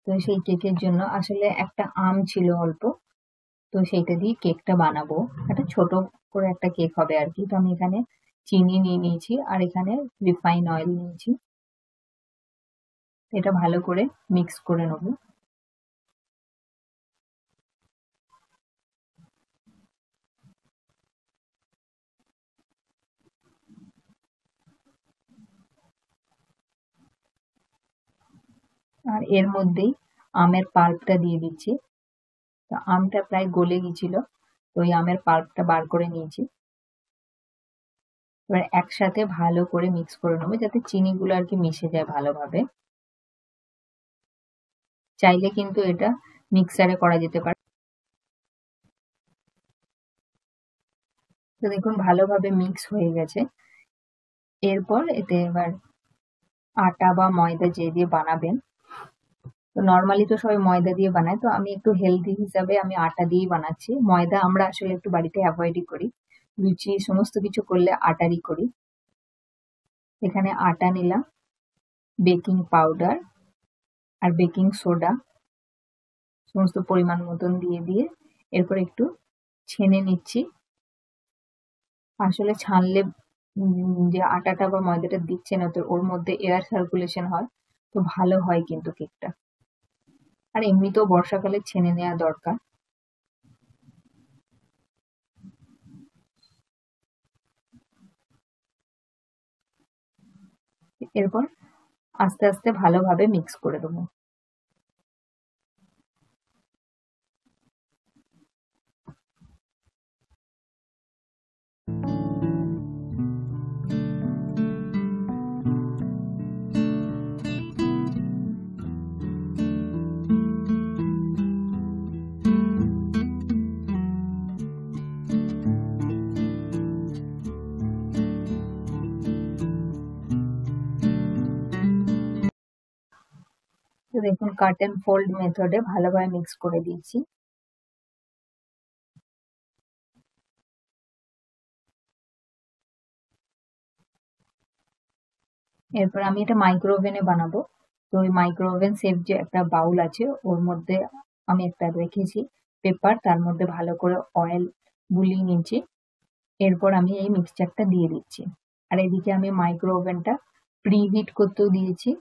তো সেই কেকের জন্য আসলে একটা আম ছিল অল্প, তো সেইটা দিয়ে কেকটা বানাবো। একটা ছোট করে একটা কেক হবে আর কি। তো আমি এখানে চিনি নিয়ে নিয়েছি আর এখানে রিফাইন অয়েল নিয়েছি। এটা ভালো করে মিক্স করে নেবো। আর এর মধ্যেই আমের পাল্পটা দিয়ে দিচ্ছি। তো আমটা প্রায় গলে গেছিল, তো ওই আমের পাল্পটা বার করে নিয়েছি। এবার একসাথে ভালো করে মিক্স করে নেবো যাতে চিনিগুলো আর কি মিশে যায় ভালোভাবে। চাইলে কিন্তু এটা মিক্সারে করা যেতে পারে। তো দেখুন ভালোভাবে মিক্স হয়ে গেছে। এরপর এতে এবার আটা বা ময়দা যে দিয়ে বানাবেন, তো নর্মালি তো সবাই ময়দা দিয়ে বানায়, তো আমি একটু হেলদি হিসাবে আমি আটা দিয়েই বানাচ্ছি। ময়দা আমরা আসলে একটু বাড়িতে অ্যাভয়েডই করি, লুচি সমস্ত কিছু করলে আটারই করি। এখানে আটা নিলাম, বেকিং পাউডার আর বেকিং সোডা সমস্ত পরিমাণ মতন দিয়ে এরপর একটু ছেনে নিচ্ছি। আসলে ছানলে যে আটাটা বা ময়দাটা দিচ্ছেন তো ওর মধ্যে এয়ার সার্কুলেশন হয়, তো ভালো হয় কিন্তু কেকটা। আর এমনিতেও বর্ষাকালে ছেনে নেওয়া দরকার। এরপর আস্তে আস্তে ভালোভাবে মিক্স করে দেবো। তো দেখুন কাট এন্ড ফোল্ড মেথডে ভালোভাবে মিক্স করে দিয়েছি। এরপর আমি এটা মাইক্রো ওভেনে বানাবো। তো ওই মাইক্রো ওভেন সেফ যে একটা বাউল আছে ওর মধ্যে আমি একটা রেখেছি পেপার, তার মধ্যে ভালো করে অয়েল বুলিয়ে নিয়েছি। এরপর আমি এই মিক্সচারটা দিয়ে দিচ্ছি। আর এদিকে আমি মাইক্রো ওভেনটা প্রি হিট করতেও দিয়েছি।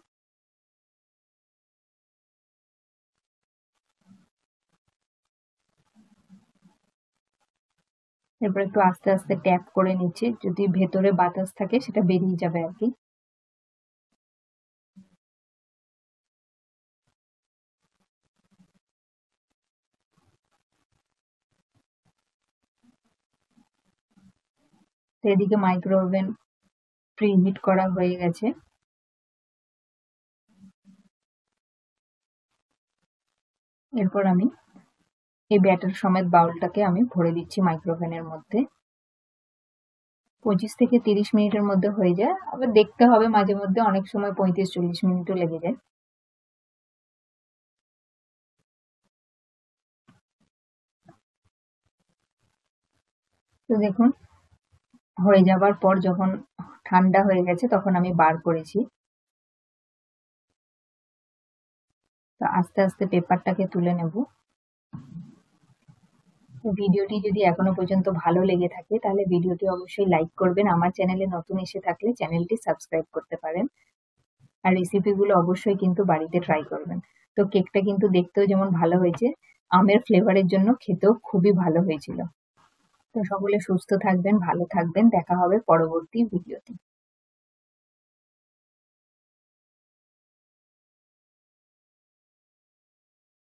এরপর একটু আস্তে আস্তে ট্যাপ করে নিচ্ছি, যদি ভেতরে বাতাস থাকে সেটা বেরিয়ে যাবে আর কি। তো এদিকে মাইক্রো ওভেন প্রি হিট করা হয়ে গেছে। এরপর আমি এই ব্যাটার সমেত বাউলটাকে আমি ভরে দিচ্ছি মাইক্রো ওভেনের মধ্যে। 25 থেকে 30 মিনিটের মধ্যে হয়ে যায়, আবার দেখতে হবে মাঝে মধ্যে, অনেক সময় 35-40 মিনিটও লেগে যায়। তো দেখুন হয়ে যাবার পর যখন ঠান্ডা হয়ে গেছে তখন আমি বার করেছি। তো আস্তে আস্তে পেপারটাকে তুলে নেব। তো ভিডিওটি যদি এখনো পর্যন্ত ভালো লেগে থাকে তাহলে ভিডিওটি অবশ্যই লাইক করবেন। আমার চ্যানেলে নতুন এসে থাকলে চ্যানেলটি সাবস্ক্রাইব করতে পারেন। আর রেসিপিগুলো অবশ্যই কিন্তু বাড়িতে ট্রাই করবেন। তো কেকটা কিন্তু দেখতেও যেমন ভালো হয়েছে, আমের ফ্লেভারের জন্য খেতেও খুবই ভালো হয়েছিল। তো সকলে সুস্থ থাকবেন, ভালো থাকবেন। দেখা হবে পরবর্তী ভিডিওতে।